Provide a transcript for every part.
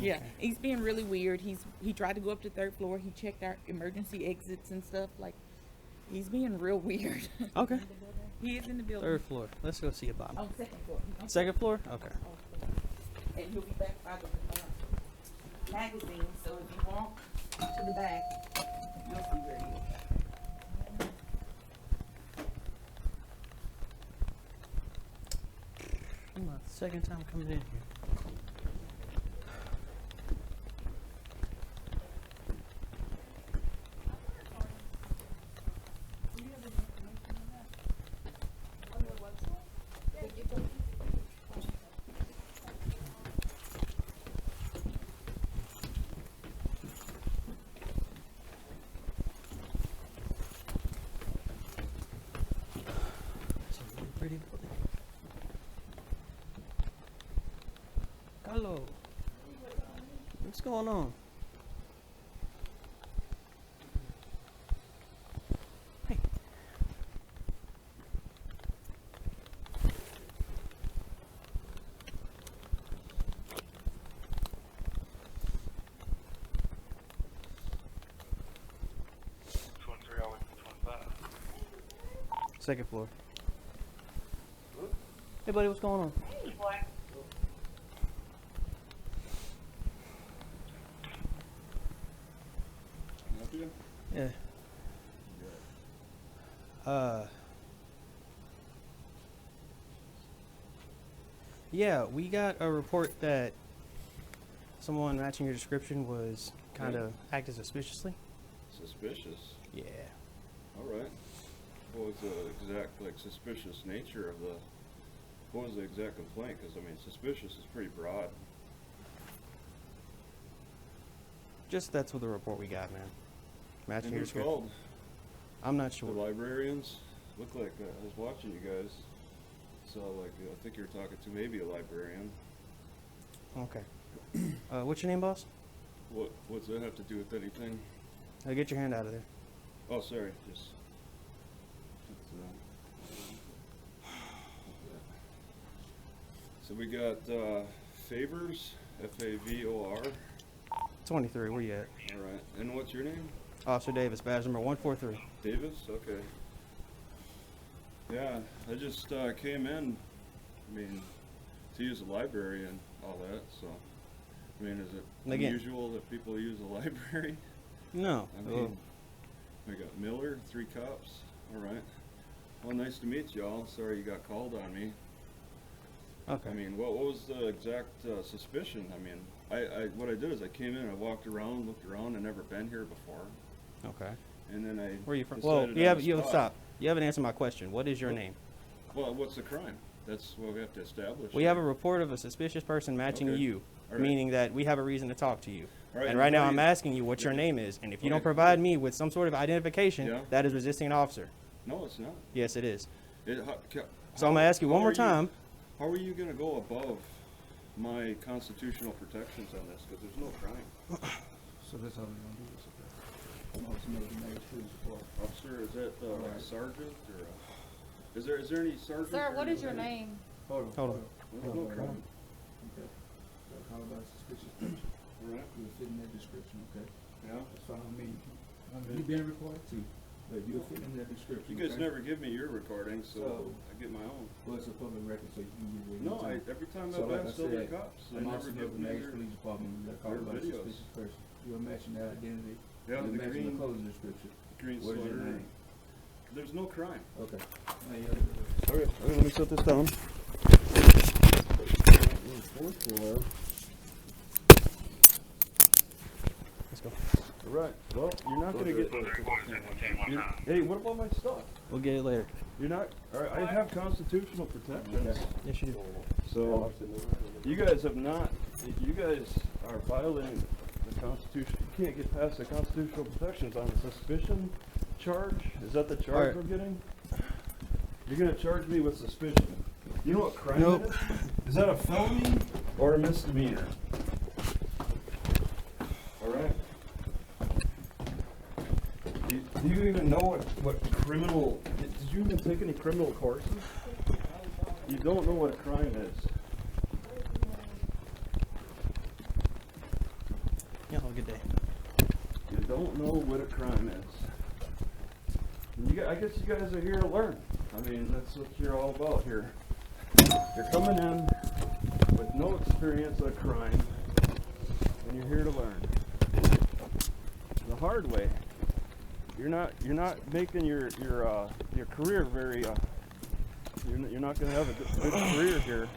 Yeah, he's being really weird. He tried to go up to third floor. He checked our emergency exits and stuff. Like, he's being real weird. Okay. He is in the building. Third floor. Let's go see Bob. Oh, second floor. Second floor? Okay. And he'll be back by the magazine. So if you walk to the back, you'll see where he is. Second time coming in here. Pretty building. Hello. What's going on? Hey. Second floor. Hey, buddy, what's going on? Yeah. Yeah, we got a report that someone matching your description was kind of acted suspiciously. Suspicious? Yeah. All right. What was the exact, suspicious nature of the... What was the exact complaint? Because, I mean, suspicious is pretty broad. Just that's what the report we got, man. Matching And your who's description. called? I'm not The sure. librarians? Looked like, I was watching you guys. So, I think you're talking to maybe a librarian. Okay. What's your name, boss? What's that have to do with anything? Get your hand out of there. Oh, sorry. Just... So we got Favors, F-A-V-O-R. 23, where you at? All right. And what's your name? Officer Davis, badge number 143. Davis? Okay. Yeah, I just came in, I mean, to use a library and all that, so, I mean, is it unusual that people use a library? No. I mean, we got Miller, 3 cops. All right. Well, nice to meet y'all. Sorry you got called on me. Okay. I mean, what was the exact suspicion? I mean, what I did is I came in, I walked around, looked around, I'd never been here before. Okay. And then I Where are you from? decided Well, on the spot. stop. You haven't answered my question. What is your name? Well, what's the crime? That's what we have to establish. We have a report of a suspicious person matching Okay. you, All right. meaning that we have a reason to talk to you. All right, And right now what I'm do you- asking you what your name is, and if you don't Okay. provide me with some sort of identification, Yeah. that is resisting an officer. No, it's not. Yes, it is. It, So I'm going to ask you one more time. How are you going to go above my constitutional protections on this? Because there's no crime. So that's all we're gonna do is, Officer, is that like a sergeant or is there any sergeant? Sir, or what is your anything? name? Hold on. Hold on. There's no crime. Okay. So how about suspicious person? All right. You're fitting that description, okay? Yeah. That's fine with me. You've been recorded too, but you're fitting that description. You guys okay? never give me your recording, so I get my own. Well, it's a public record, so you can use it. No, every time So I've like been I still the said, cops. They I'm never also give the me Nash their. Police Department, they're called about a videos. suspicious person. You're matching that identity. Yeah, You're the matching green- the closing description. Green What is your sweater. name? There's no crime. Okay. Okay, let me set this down. Fourth floor. Let's go. All right. Well, you're not going to get. Hey, what about my stuff? We'll get it later. You're not. All right. I have constitutional protections. Yes, you do. So, you guys have not. You guys are violating the Constitution. You can't get past the constitutional protections on the suspicion charge. Is that the charge All right. we're getting? You're going to charge me with suspicion. You know what crime Nope. it is? Is that a felony or a misdemeanor? All right. Do you even know what criminal? Did you even take any criminal courses? You don't know what a crime is. a good day. You don't know what a crime is. I guess you guys are here to learn. I mean, that's what you're all about here. You're coming in with no experience of crime, and you're here to learn the hard way. You're not making your career very. You're not going to have a good career here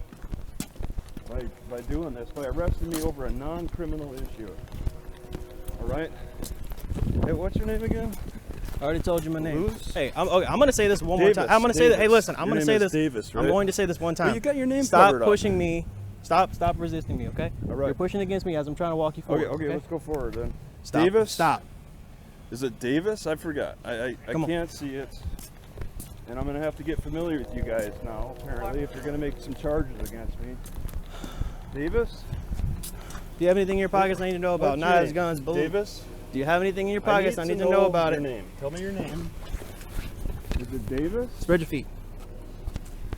by doing this, by arresting me over a non-criminal issue. All right. Hey, what's your name again? I already told you my name. Luz? Hey, I'm going to say this one more time. I'm going to say that. Hey, listen, I'm going to say this. Davis, right? I'm going to say this one time. Well, you got your name Stop covered up. pushing me. Stop resisting me, okay? All right. You're pushing against me as I'm trying to walk you forward. Okay, let's go forward then. Stop. Davis? Stop. Is it Davis? I forgot. I Come on. can't see it. And I'm going to have to get familiar with you guys now, apparently, if you're going to make some charges against me. Davis? Do you have anything in your pockets I need to know about? What's your Knives, name? guns, bullets. Davis? Do you have anything in your pockets I need to know know about your it? name. Tell me your name. Is it Davis? Spread your feet.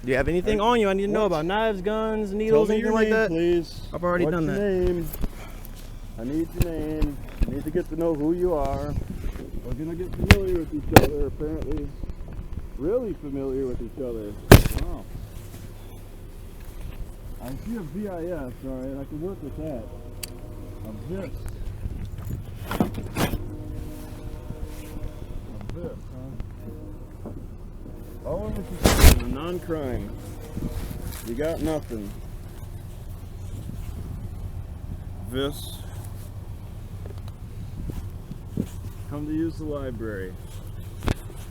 Do you have anything on you I need to know about? Knives, guns, needles, Tell me anything your like name, that? please. I've already What's done your that. Name? I need your name. I need to get to know who you are. We're going to get familiar with each other, apparently. Really familiar with each other. Wow. I see a VIS, alright, I can work with that. A VIS. A VIS, huh? How long was you doing? A non-crime. You got nothing. VIS. Come to use the library.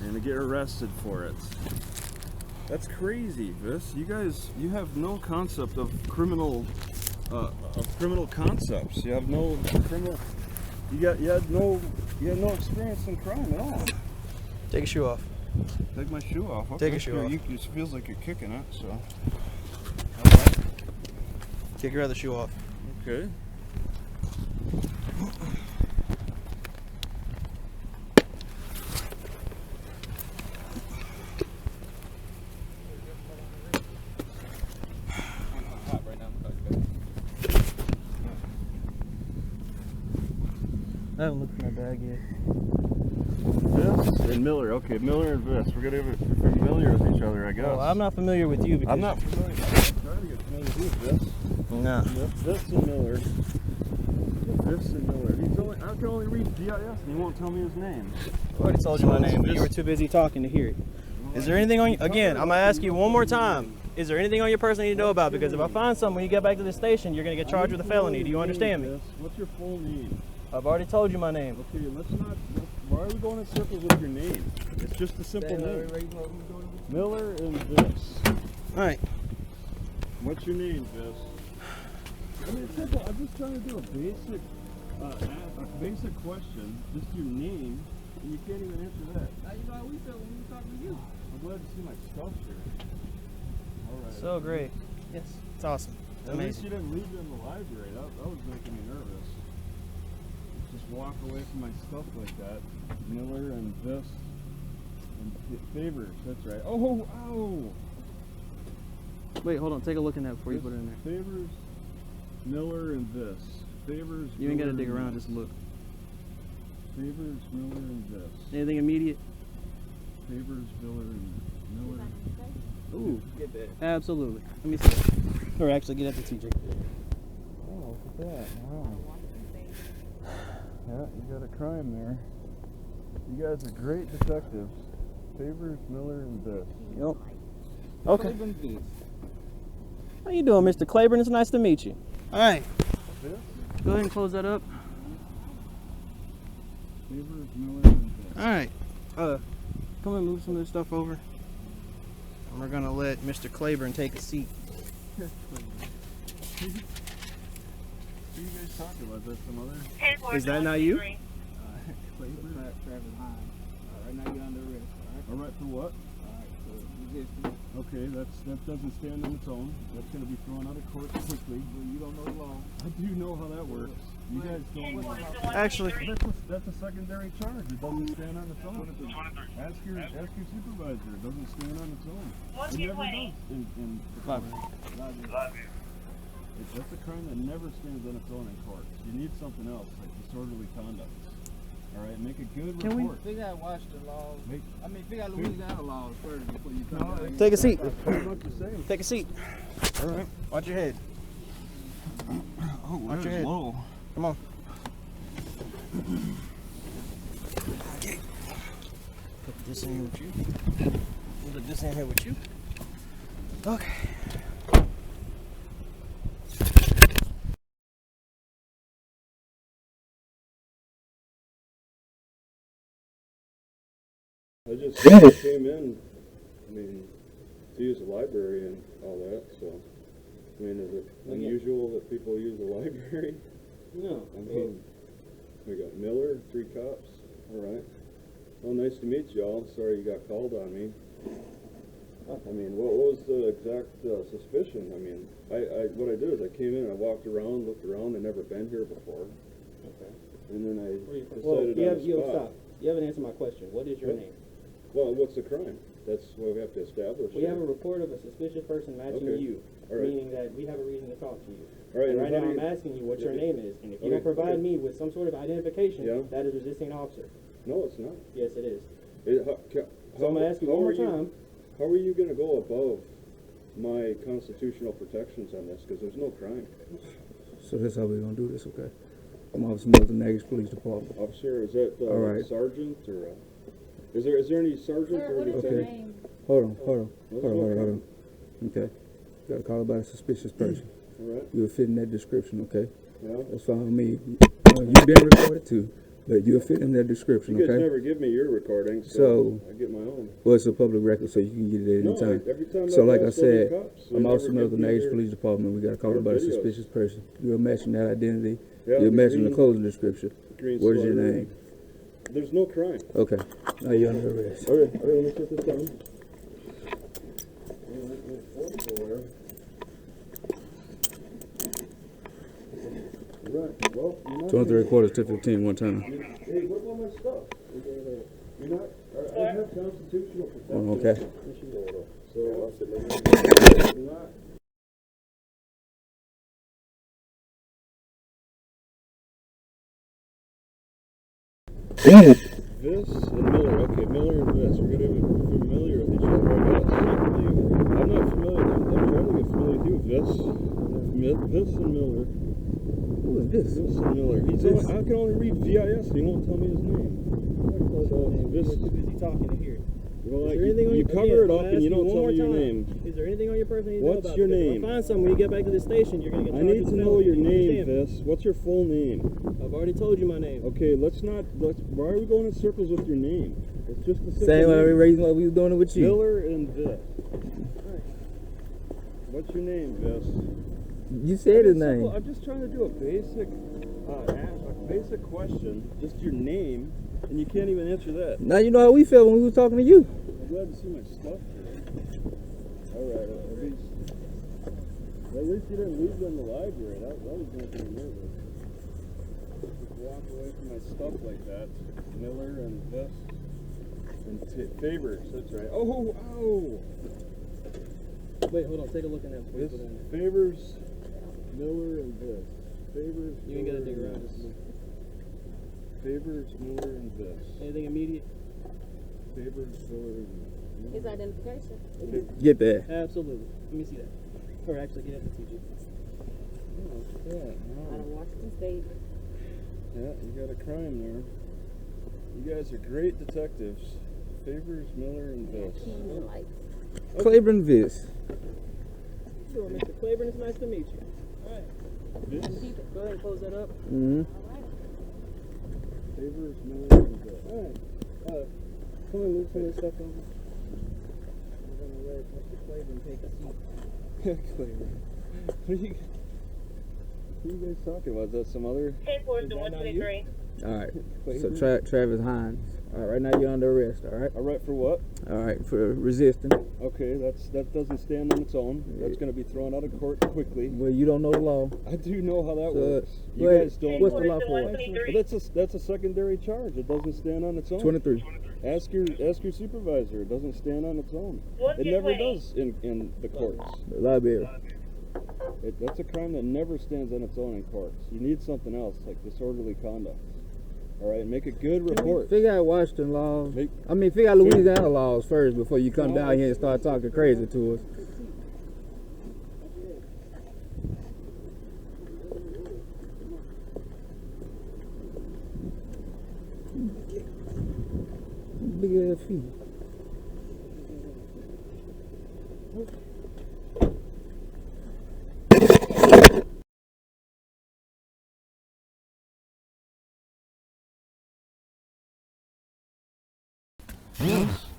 And to get arrested for it. That's crazy, Vis. You guys, you have no concept of criminal concepts. You have no criminal. You had no experience in crime at all. Take your shoe off. Take my shoe off. Take your shoe off. It feels like you're kicking it, so. Take your other shoe off. Okay. I haven't looked at my bag yet. Vis and Miller. Okay, Miller and Vis. We're gonna get familiar with each other, I guess. Well, I'm not familiar with you because I'm not familiar. I'm trying to get familiar with you, Vis. No. Vis and Miller. Vis and Miller. I can only read GIS and he won't tell me his name. I already told you my name, but you were too busy talking to hear it. Is there anything on you? Again, I'm gonna ask you one more time. Is there anything on your person I need to know about? Because if I find something when you get back to the station, you're gonna get charged with a felony. Do you understand me? What's your full name? I've already told you my name. Okay, let's not. Why are we going in circles with your name? It's just a simple name. Miller and Vis. All right. What's your name, Vis? I mean, it's simple. I'm just trying to do a basic question. Just your name, and you can't even answer that. How you know how we feel when we talking to you? I'm glad to see my stuff here. All right. So great. Yes. It's awesome. It's At least amazing. you didn't leave it in the library. That was making me nervous. Just walk away from my stuff like that. Miller and Vis and Favors. That's right. Oh, ow! Wait, hold on. Take a look in that before you put it in there. Favors, Miller and Vis. Favors. You ain't got to Miller, dig and around. Vis. Just look. Favors, Miller and Vis. Anything immediate? Favors, Miller and Miller. Ooh. Get that. Absolutely. Let me see. Or actually, get at the TJ. Oh, look at that. Wow. Yeah, you got a crime there. You guys are great detectives. Favors, Miller, and Vis. Yep. Okay. How you doing, Mr. Claiborne? It's nice to meet you. All right. Vis? Go ahead and close that up. Favors, Miller, and Vis. All right. Come and move some of this stuff over. And we're gonna let Mr. Claiborne take a seat. What are you guys talking about? That's some other? Is that not you? Right for what? Okay, that doesn't stand on its own. That's going to be thrown out of court quickly. Well, you don't know the law. I do know how that works. You guys don't know. Actually, That's a secondary charge. It doesn't stand on its own. Ask your supervisor. It doesn't stand on its own. It never does. In library. That's a crime that never stands on its own in court. You need something else, like disorderly conduct. All right, make a good report. We gotta watch the laws. We got Louisiana laws first before you come down. Take a seat. That's what you're saying. Take a seat. All right. Watch your head. Oh, Watch your head. Low. Come on. Okay. Put this in here with you. Put this in here with you. Okay. I just came in, I mean, to use the library and all that, so, I mean, is it unusual that people use the library? No. I mean, we got Miller, 3 cops, all right. Well, nice to meet you all. Sorry you got called on me. I mean, what was the exact suspicion? I mean, what I did is I came in, I walked around, looked around, I'd never been here before. Okay. And then I Well, decided on the spot. stop. You haven't answered my question. What is your name? Well, what's the crime? That's what we have to establish. We have a report of a suspicious person matching Okay. you, All right. meaning that we have a reason to talk to you. All right, And and right how now do I'm you- asking you what your Okay. name is, and if you Okay, don't provide okay. me with some sort of identification, Yeah. that is resisting an officer. No, it's not. Yes, it is. So So I'm gonna ask you one more time. How are you going to go above my constitutional protections on this? Because there's no crime. So that's how we're gonna do this, okay? I'm Officer Miller, Natchitoches Police Department. Officer, is that All right. sergeant or is there any sergeant Sir, or what is your lieutenant? name? Hold on. That's no crime. Okay. Got a call about a suspicious person. All right. You're fitting that description, okay? Yeah. That's fine with me. You've been recorded too, but you're fitting that description, You guys okay? never give me your recording, So- I get my own. Well, it's a public record, so you can get it at any No, time. every time So I've like I asked other said, cops, they I'm never Officer Miller, give me Natchitoches their- Police Department. We got a call their about a videos. suspicious person. You're matching that identity. Yeah, You're the matching the green- closing description. green What is your sweater. name? There's no crime. Okay. Now you're under arrest. Okay, let me put this down. Right, well, you're not 23 quarters to 15 one time. Hey, what about my stuff? You're not, I have constitutional protection. Oh, okay. So, you're not. This and Miller, okay, Miller and this, we're gonna be familiar with each other, I guess. I'm not familiar, I'm trying to get familiar with you, This and Miller. Who is this? This and Miller. I can only read VIS, he won't tell me his name. This, You're too busy talking to hear it. well, Is there anything on you your- cover it again, up I'm and you asking don't one tell more me your time. name. Is there anything on your person you need to know What's about? your Because name? If I find something when you get back to the station, you're gonna get I charged need with to know felony. your You name, understand me? Vis. What's your full name? I've already told you my name. Okay, why are we going in circles with your name? It's just a simple Same name. reason why we was doing it with you. Miller and Vis. What's your name, Vis? You said his It's simple. name. I'm just trying to do a basic question, just your name, and you can't even answer that. Now you know how we felt when we was talking to you. I'm glad to see my stuff here. Alright, at least you didn't leave it in the library. That was making me nervous. Just walk away from my stuff like that. Miller and Vis. And Favors, that's right. Oh! Wait, hold on. Take a look in that. This Favors, Miller and Vis. Favors, You ain't gotta Miller, dig and around. Vis. Favors, Miller and Vis. Anything immediate? Favors, Miller and Vis. His identification. Get that. Absolutely. Let me see that. Or actually, get up and teach you. Oh, what's that? Out Wow. of Washington State. Yeah, you got a crime there. You guys are great detectives. Favors, Miller, and Vis. Keys and lights. Claiborne Viss. Sure, Mr. Claiborne, it's nice to meet you. All right. Vis, Go ahead and close that up. Mm-hmm. Favors, Miller, and Vis. All right. Come and move some of this stuff over. We're gonna let Mr. Claiborne take a seat. Claiborne. What are you guys talking about? Is that some other? Is that not you? All right. So Claiborne? Travis Hines. All right. Right now you're under arrest. All right. All right, for what? All right. For resisting. Okay, that doesn't stand on its own. That's going to be thrown out of court quickly. Well, you don't know the law. I do know how that So, works. You wait, guys don't. what's the law for? Well, that's a secondary charge. It doesn't stand on its own. 23. Ask your supervisor. It doesn't stand on its own. It never does in the courts. The library. That's a crime that never stands on its own in courts. You need something else, like disorderly conduct. All right, make a good report. Figure out Washington laws. Figure out Louisiana laws first before you come down here and start talking crazy to us. Big ass feet.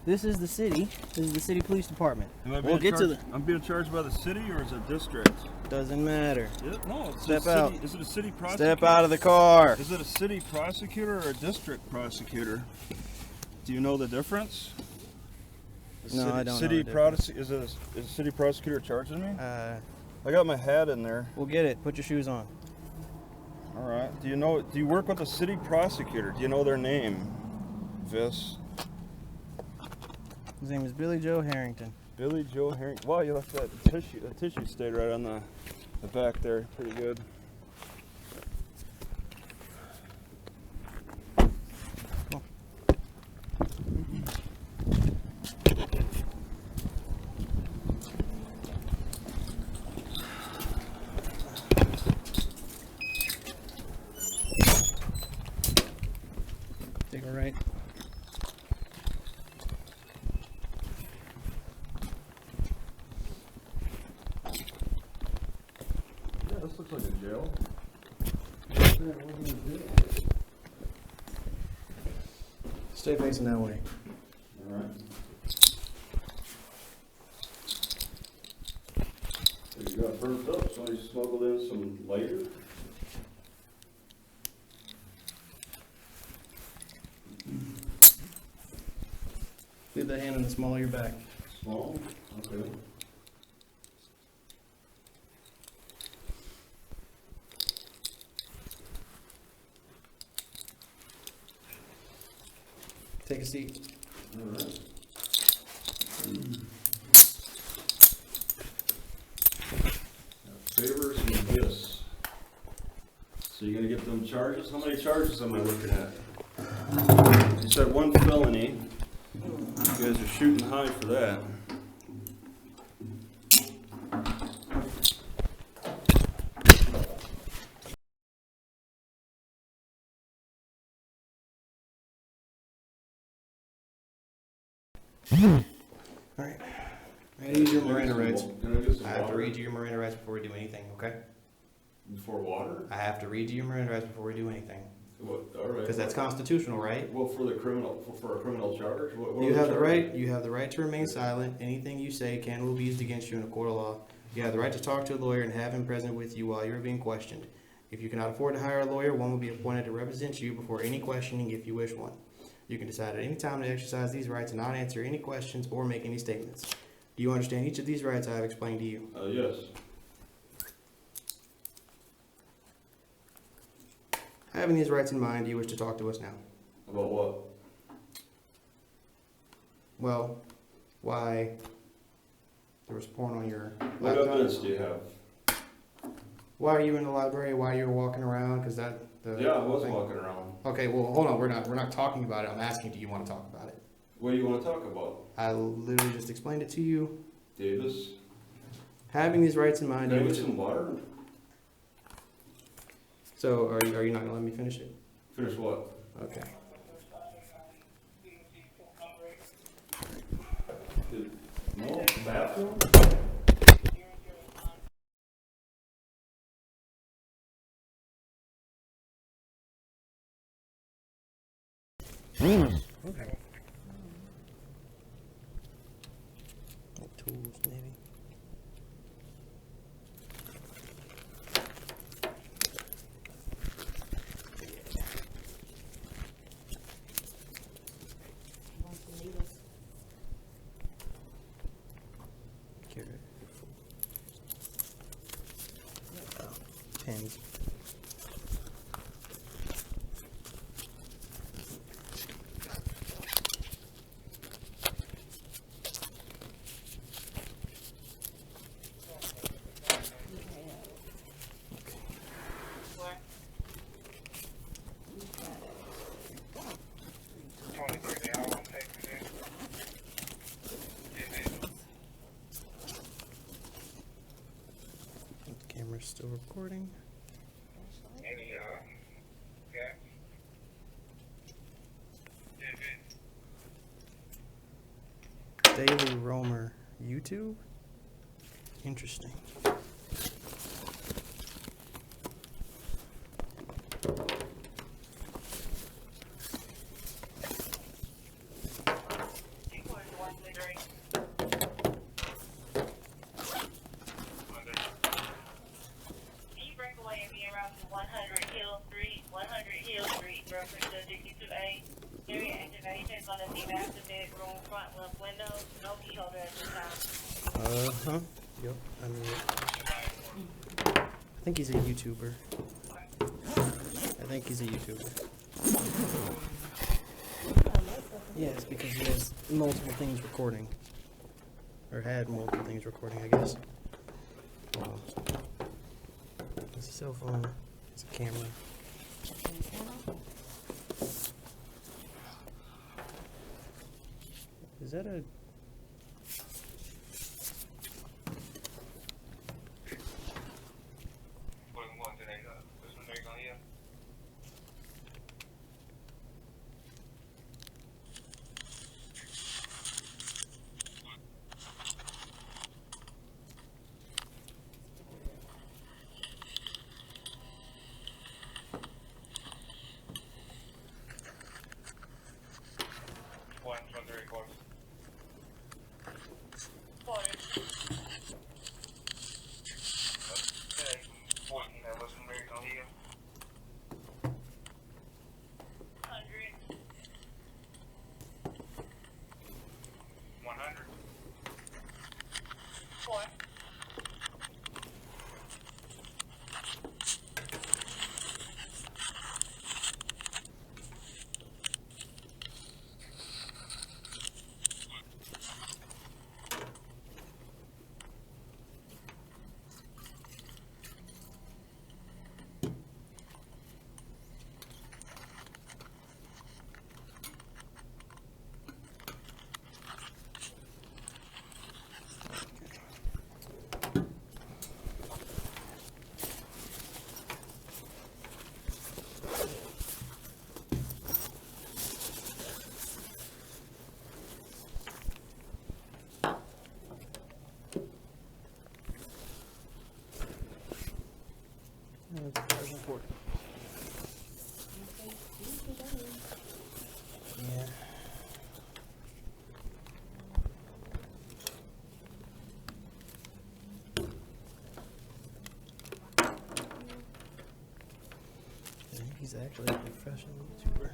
This is the city. This is the city police department. We'll get to the. I'm being charged by the city or is it district? Doesn't matter. No, it's Step a out. city. Is it a city prosecutor? Step out of the car. Is it a city prosecutor or a district prosecutor? Do you know the difference? No, I don't City know the difference. is a city prosecutor charging me? Uh, I got my hat in there. we'll get it. Put your shoes on. All right. Do you work with a city prosecutor? Do you know their name? Vis. His name is Billy Joe Harrington. Billy Joe Harrington. Wow, you left that tissue. The tissue stayed right on the back there. Pretty good. Take a right. Yeah, this looks like a jail. Stay facing that way. All right. So you got burnt up. Somebody smuggled in some lighter. Leave that hand in the small of your back. Small. Okay. Take a seat. All right. Favors and gifts. So you're gonna get them charges? How many charges am I looking at? You said one felony. You guys are shooting high for that. All right. I'm gonna use your Miranda Rights. Can I get some I have to water? read you your Miranda Rights before we do anything, okay? Before water? I have to read you your Miranda Rights before we do anything. What? All right. Because that's constitutional, right? Well, for the criminal, for a criminal charge? What You are have the charges? right. You have the right to remain silent. Anything you say can will be used against you in a court of law. You have the right to talk to a lawyer and have him present with you while you are being questioned. If you cannot afford to hire a lawyer, one will be appointed to represent you before any questioning if you wish one. You can decide at any time to exercise these rights and not answer any questions or make any statements. Do you understand each of these rights I have explained to you? Yes. Having these rights in mind, do you wish to talk to us now? About what? Well, why there was porn on your What laptop? evidence do you have? Why are you in the library? Why you were walking around? Because that Yeah, I was walking around. Okay, well, hold on. We're not talking about it. I'm asking, do you want to talk about it? What do you want to talk about? I literally just explained it to you. Davis? Having these rights in mind. Can I you get wish- some water? So, are you not gonna let me finish it? Finish what? Okay. No, bathroom? Okay. Tools, maybe. Want some needles? Carrot. Pens. Camera's still recording. Any, yeah. Daily Roamer YouTube? Interesting. Uh-huh. Yep, I knew it. I think he's a YouTuber. Yes, because he has multiple things recording. Or had multiple things recording, I guess. It's a cell phone. It's a camera. Is that a... That's important. Yeah. I think he's actually a professional YouTuber.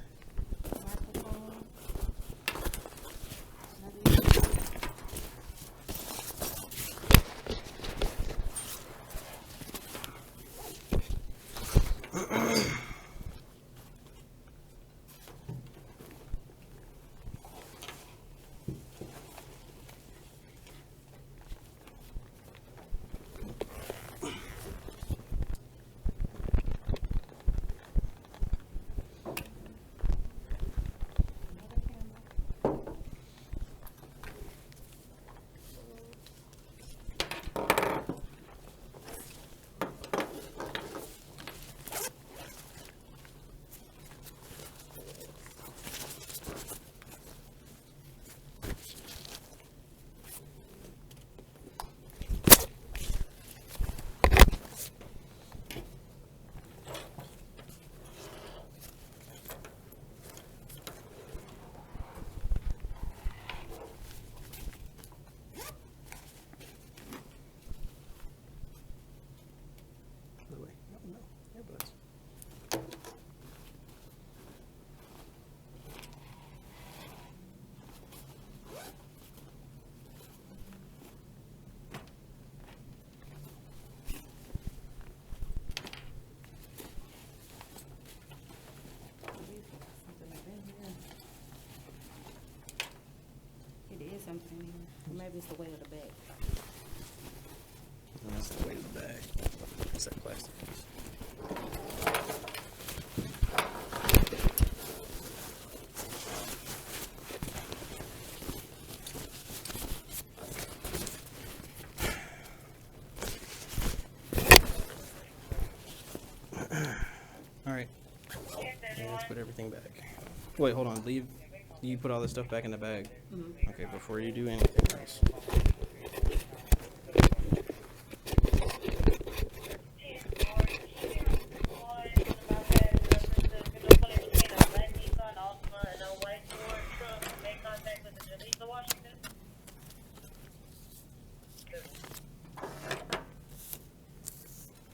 Something in here. Maybe it's the weight of the bag. That's the weight of the bag. It's that plastic piece. put everything back. Wait, hold on. Leave. You put all this stuff back in the bag. Okay, before you do anything else.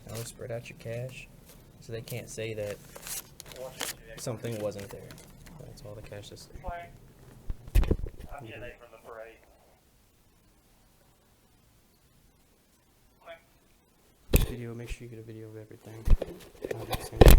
Now spread out your cash so they can't say that something wasn't there. That's all the cash that's there. I'm getting late from the parade. Video, make sure you get a video of everything. I'll do the same thing.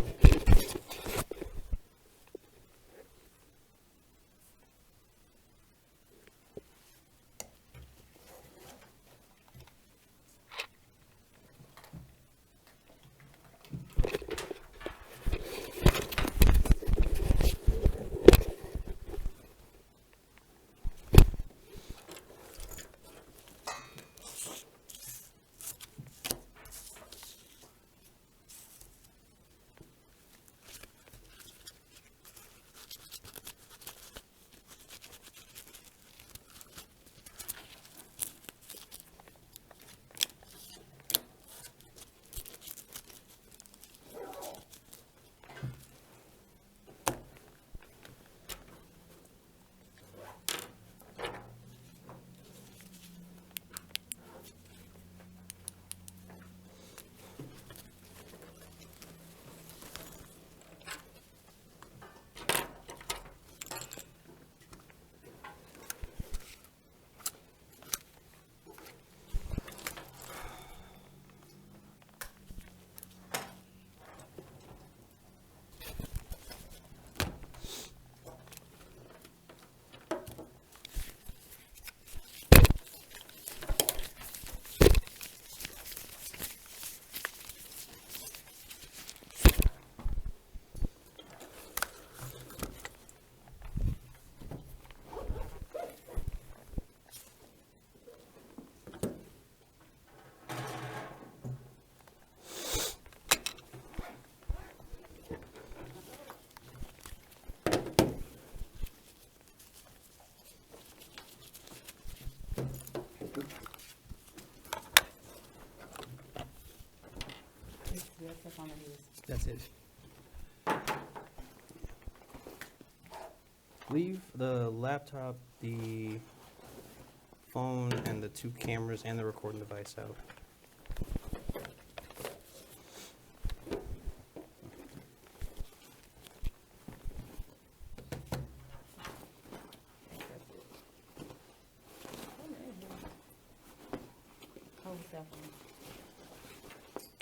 That's it. Leave the laptop, the phone, and the 2 cameras and the recording device out.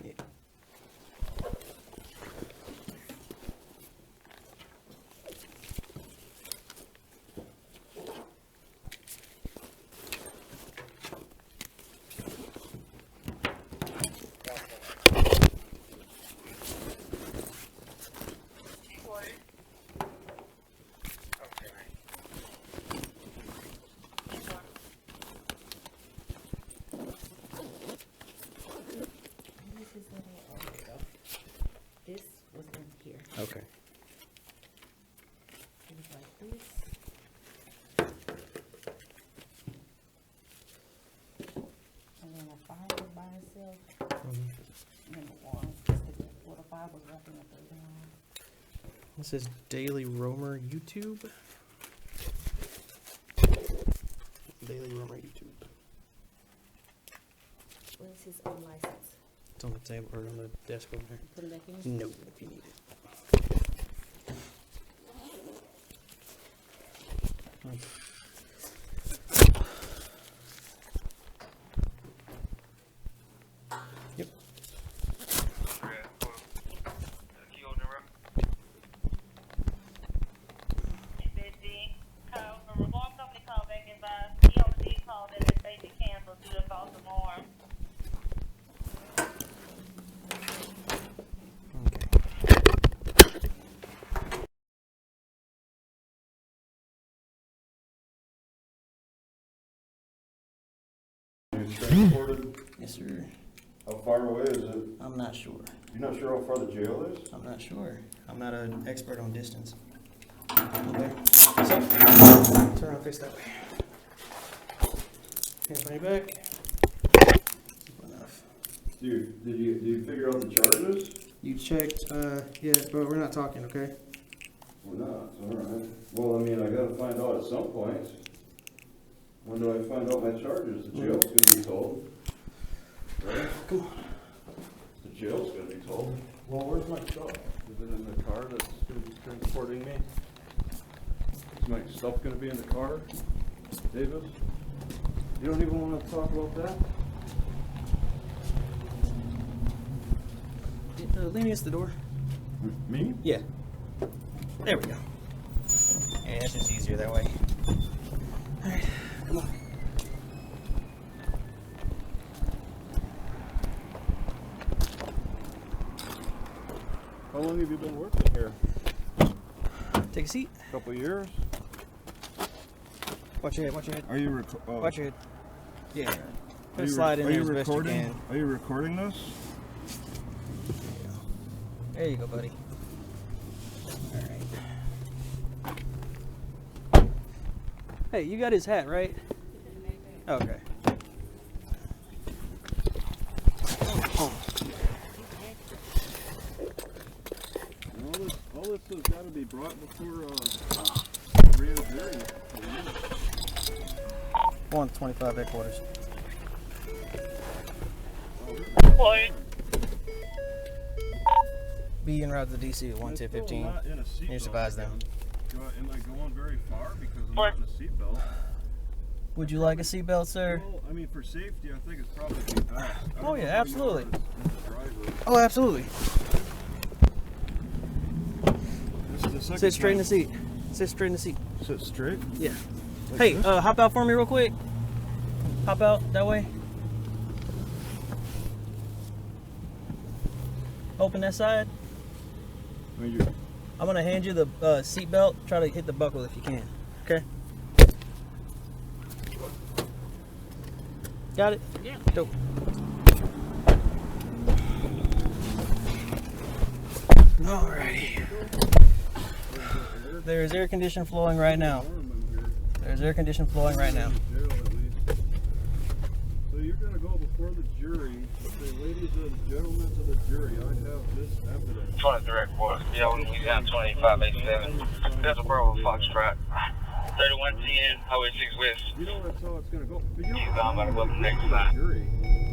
Yeah. This was in here. Okay. It was like this. And then the fiber by itself. And then the walls, just where the fiber was wrapping up the down. This is Daily Roamer YouTube. Daily Roamer YouTube. What is his own license? It's on the table or on the desk over there. Put it back in? No, if you need it. Yep. Recorded. Yes, sir. How far away is it? I'm not sure. You're not sure how far the jail is? I'm not sure. I'm not an expert on distance. Okay. So, turn around, face that way. Hands on your back. Enough. Dude, did you figure out the charges? You checked, yeah, but we're not talking, okay? We're not, alright. Well, I mean, I gotta find out at some point. When do I find out my charges? The jail's gonna be told. Right? Come on. The jail's gonna be told. Well, where's my stuff? Is it in the car that's gonna be transporting me? Is my stuff gonna be in the car? Davis? You don't even wanna talk about that? Lean against the door. Me? Yeah. There we go. Yeah, it's just easier that way. Alright, come on. How long have you been working here? Take a seat. A couple of years? Watch your head, watch your head. Are you Watch your head. Yeah. Are Put a you, slide in are there you as best you recording? can. Are you recording this? There you go, buddy. Alright. Hey, you got his hat, right? Okay. All this has got to be brought before grand jury. 125 headquarters. Point. Be en route to DC at 11015. Just advise them. Am I going very far because I'm not in a seatbelt? Would you like a seatbelt, sir? Well, I mean, for safety, I think it's probably best. Oh yeah, absolutely. Oh, absolutely. Sit straight in the seat. Sit straight in the seat. Sit straight? Yeah. Like Hey, this? hop out for me real quick. Hop out that way. Open that side. I mean, you're, I'm gonna hand you the seat belt. Try to hit the buckle if you can. Okay. Got it? Yeah. Dope. Alrighty. There is air conditioning flowing right now. There's air conditioning flowing right now. So you're going to go before the jury, say, ladies and gentlemen of the jury, I have this evidence. 20 direct force. Yeah, Louisiana 2587. That's a Bravo Foxtrot. 3110, Highway 6 West. You know that's how it's going to go. But you He's on, about to go to the next the line. jury,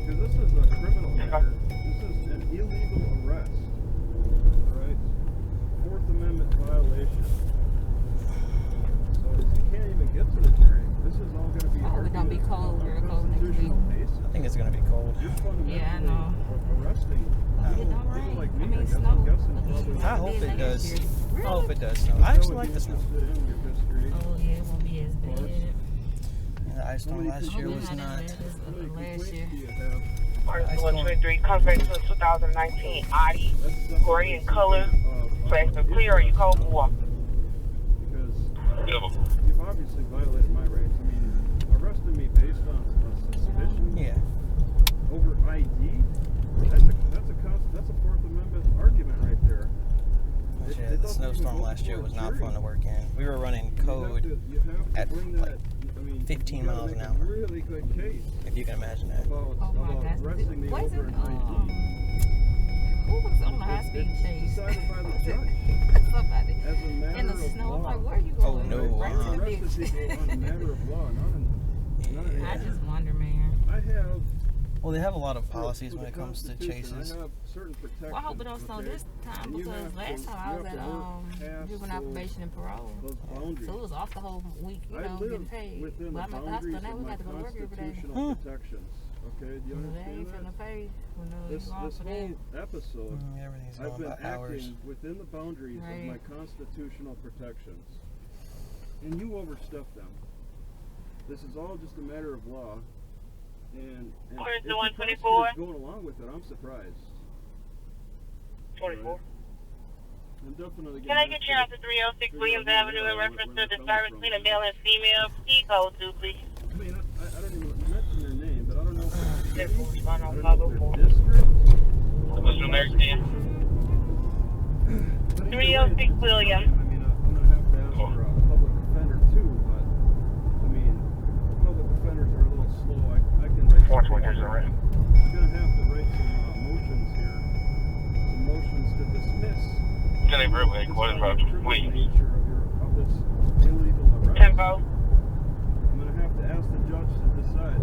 because this is a criminal matter. This is an illegal arrest. Alright? Fourth Amendment violation. So you can't even get to the jury. This is all going to be Oh, it's gonna be cold, very cold next week. constitutional basis. I think it's gonna be cold. You're fundamentally Yeah, I know. arresting It don't people rain. like I me. mean, guess snow. I'm guessing probably. I hope it does. I Really? hope it does snow. I actually like the snow. Interested in your history. Oh yeah, it won't be as bad. Yeah, the ice storm last year was Not as not. bad as How many last year. complaints do you have? Article 123, contract to a 2019 Audi. That's Gray in color. Flash the clear, or you cold for walk? Because you've obviously violated my rights. I mean, arresting me based on suspicion Yeah. over ID. That's a Fourth Amendment argument right there. But yeah, the snowstorm last year was not fun to work in. We were running code You have to at, bring like, that. I mean, 15 you gotta miles an make a hour. Really good case If you can imagine that. about, Oh my about gosh. arresting me What is over it? an ID. Who was on the high speed It's chase? decided by the judge Somebody. as a matter In the of snow. I'm law. like, where are you Oh, going? no, Right to the Arrested beach. people on a matter of law, not an I just wonder, man. I have Well, they have a lot of for- policies for when the it comes to Constitution, chases. I have certain protections. Well, I hope it don't snow okay? this time And you because have last to- time I you was have at to work past juvenile those- probation and parole. Those boundaries. So it was off the whole week, you I know, live getting paid. within But the I'm at the boundaries hospital now, of we my got to go to work every day. constitutional protections. Okay, do you They ain't understand finna that? pay when This you off this for that. whole episode, Everything's I've going been by hours. acting within the boundaries of my Right. constitutional protections, and you overstepped them. This is all just a matter of law, and Where's if the the 124? prosecutor's going along with it, I'm surprised. 24. I'm definitely Can I get you out to 306 Williams Avenue in reference to the disturbance between a male and female? P code 2, please. I mean, I don't even mention your name, but I don't know if respond on their 504. district. What's numeric 10? 306 William. I mean, I'm gonna have to ask for a public defender too, but I mean, public defenders are a little slow. I can write. 420 already. I'm gonna have to write some motions here, some motions to dismiss. Can they real quick? What is about Williams? Nature of this illegal arrest. Tempo. I'm gonna have to ask the judge to decide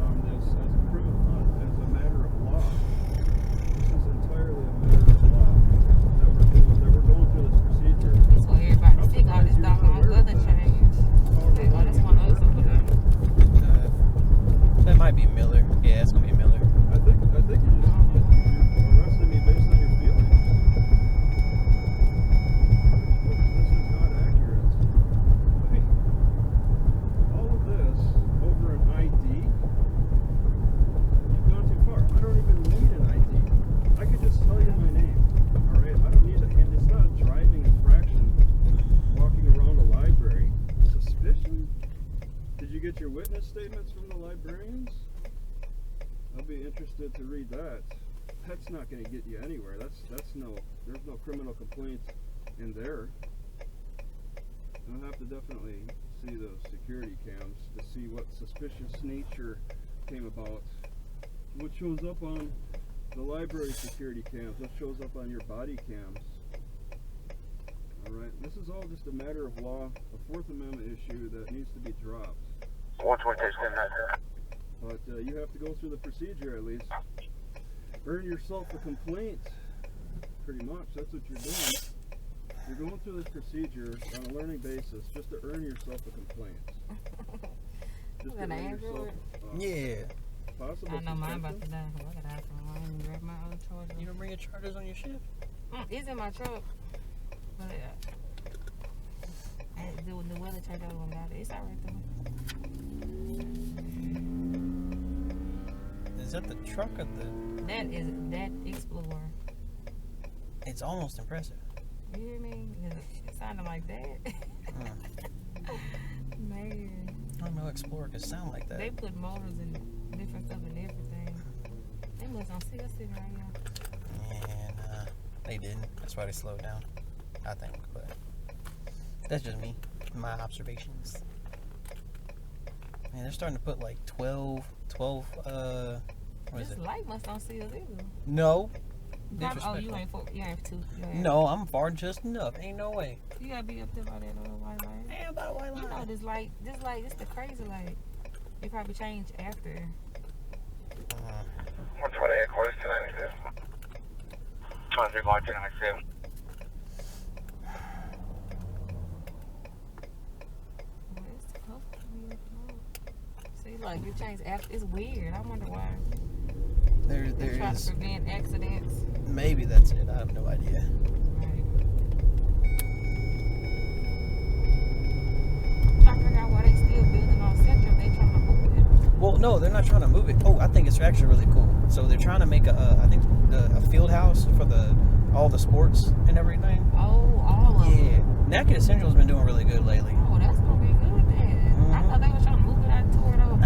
on this as a matter of law. This is entirely a matter of law that we're going through this procedure. That's what everybody see all this doggone weather change. Okay, well, that's one of us over there. That might be Miller. Yeah, it's gonna be Miller. I think you're arresting me based on your feelings. This is not accurate. I mean, all of this over an ID, you've gone too far. I don't even need an ID. I could just tell you my name. All right, I don't need a hand. It's not a driving infraction. Walking around a library. Suspicion? Did you get your witness statements from the librarians? I'll be interested to read that. That's not going to get you anywhere. There's no criminal complaints in there. I'll have to definitely see those security cams to see what suspicious nature came about. What shows up on the library security cams? What shows up on your body cams? Alright, this is all just a matter of law, a Fourth Amendment issue that needs to be dropped. 120 But you have to go through the procedure at least. Earn yourself a complaint. Pretty much, that's what you're doing. You're going through this procedure on a learning basis just to earn yourself a complaint. Just to earn yourself Yeah. possible I know mine suspension. about to die. Well, I gotta have some wine and grab my other charger. You don't bring your chargers on your ship? It's in my truck. But the weather turned out on that. It's alright though. Is that the truck or the? That Explorer. It's almost impressive. You hear me? It sounded like that. Man. I don't know Explorer could sound like that. They put motors and different stuff and everything. They must not see us sitting right here. And they didn't. That's why they slowed down. I think, but that's just me. My observations. Man, they're starting to put like 12, what is This it? light must not see us either. No. Oh, Disrespectful. you ain't two. You ain't No, I'm far just enough. Ain't no way. You gotta be up there by that little white light. Damn, by the white You know line. this light, this the crazy light. It probably changed after. 120 close to 97. 23 going to 97. Well, it's supposed to be up north. See, like it changed after. It's weird. I wonder why. There They try is. to prevent accidents. Maybe that's it. I have no idea. Right. Trying to figure out why they still building on Central. They trying to move it. Well, no, they're not trying to move it. Oh, I think it's actually really cool. So they're trying to make a field house for all the sports and everything. Oh, all of them. Yeah, Naked Essential's been doing really good lately. Oh, that's gonna be good then. I thought they were trying to move it out toward over.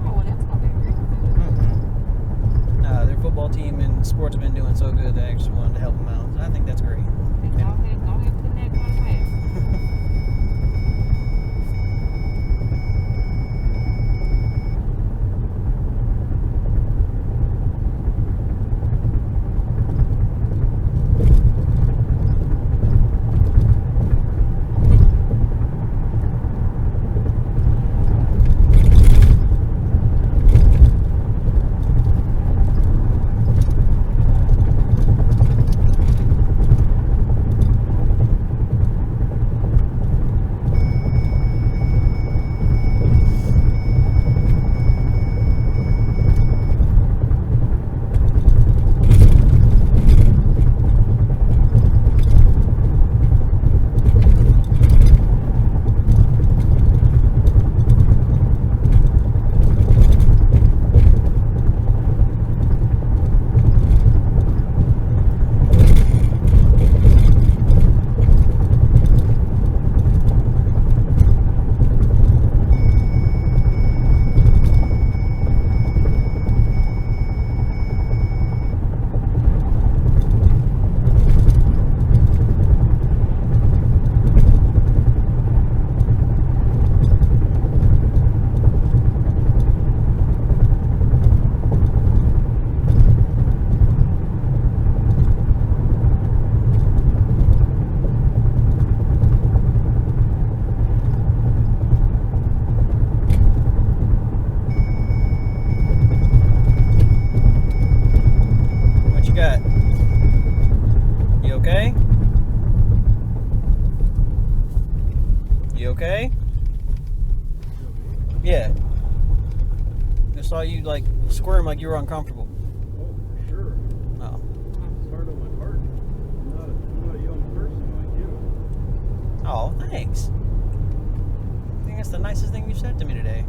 Oh, well, that's gonna be really good. Their football team and sports have been doing so good that I just wanted to help them out. I think that's great. Go ahead, put that on the path. just saw you like squirm like you were uncomfortable. Oh, for sure. Oh. It's hard on my heart. I'm not a young person like you. Oh, thanks. I think that's the nicest thing you've said to me today.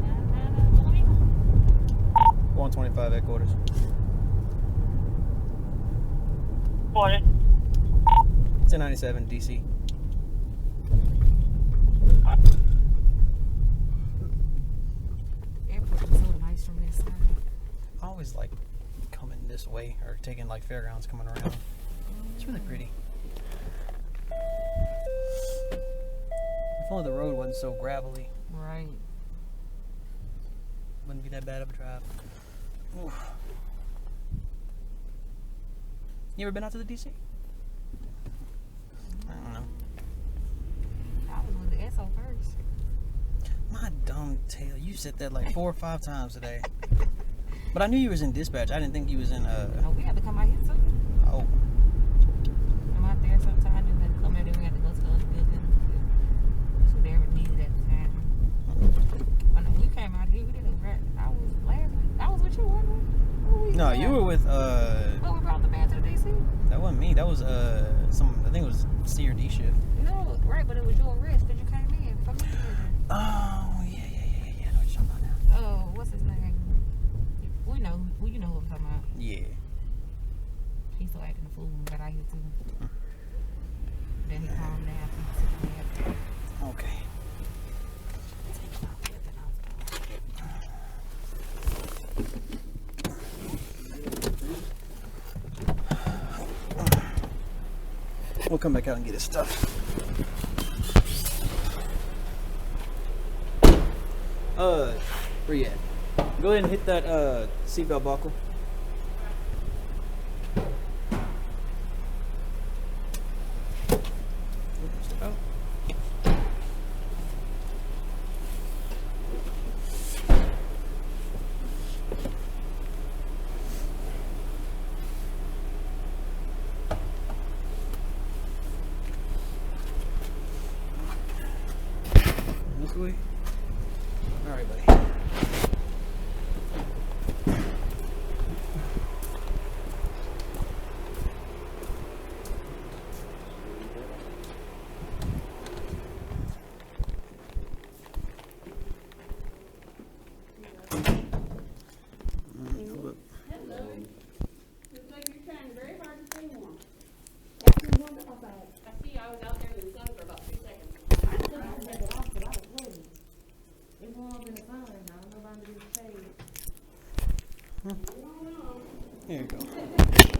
$9.20. 125 headquarters. Morning. 1097 DC. Airport is so nice from this side. I always like coming this way or taking like fairgrounds coming around. It's really pretty. If only the road wasn't so gravelly, Right. wouldn't be that bad of a drive. Oof. You ever been out to the DC? I don't know. I was with the SO first. My dumb tail. You said that like 4 or 5 times today. But I knew you was in dispatch. I didn't think you was in No, we had to come out here too. oh. Come out there sometime and then come out there. We had to go to the other building. So they were needed at the time. When we came out here, we did a great. I was laughing. I was with you, wasn't we? No, you were with Well, we brought the band to the DC. that wasn't me. That was I think it was C or D shift. No, right, but it was your arrest because you came in from me. Oh yeah. I know what you're talking about now. Oh, what's his name? We know. Well, you know who I'm talking about. Yeah. He still acting a fool when we got out here too. Then he calmed down. He took a nap. Okay. We'll come back out and get his stuff. Where you at? Go ahead and hit that seatbelt buckle. Step out. This way. All right, buddy. Here you go.